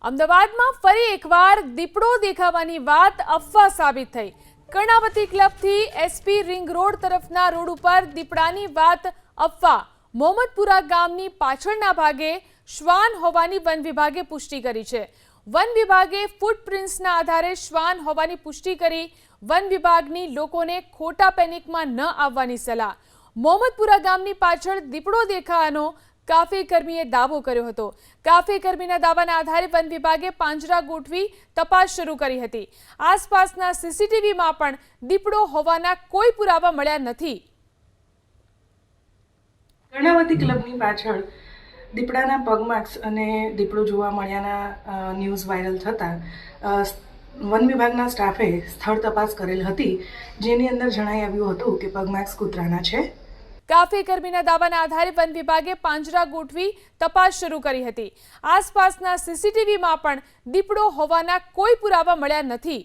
અમદાવાદમાં ફરી એકવાર દીપડો દેખાવાની વાત અફવા સાબિત થઈ। કર્ણાવતી ક્લબથી એસપી રિંગ રોડ તરફના રોડ ઉપર દીપડાની વાત અફવા। મોહમ્મદપુરા ગામની પાછળના ભાગે શ્વાન હોવાની વન વિભાગે પુષ્ટિ કરી છે। વન વિભાગે ફૂટપ્રિન્ટ્સના આધારે શ્વાન હોવાની પુષ્ટિ કરી વન વિભાગની લોકોને ખોટા પેનિકમાં ન આવવાની સલાહ। મોહમ્મદપુરા ગામની પાછળ દીપડો દેખાવાનો કાફે કર્મીએ દાવો કર્યો હતો। કાફે કર્મીના દાવાના આધારે વન વિભાગે પાંજરા ગોઠવી તપાસ શરૂ કરી હતી। આસપાસના સીસીટીવીમાં પણ દીપડો હોવાના કોઈ પુરાવા મળ્યા નથી। કર્ણાવતી ક્લબની પાછળ દીપડાના પગ માર્ક્સ અને દીપડો જોવા મળ્યાના ન્યૂઝ વાયરલ થતાં વન વિભાગના સ્ટાફે સ્થળ તપાસ કરેલ હતી, જેની અંદર જણાઈ આવ્યું હતું કે પગ માર્ક્સ કૂતરાના છે। કાફે કર્મીના દાવાના આધારે વન વિભાગે પાંજરા ગોઠવી તપાસ શરૂ કરી હતી। આસપાસના સીસીટીવીમાં પણ દીપડો હોવાના કોઈ પુરાવા મળ્યા નથી।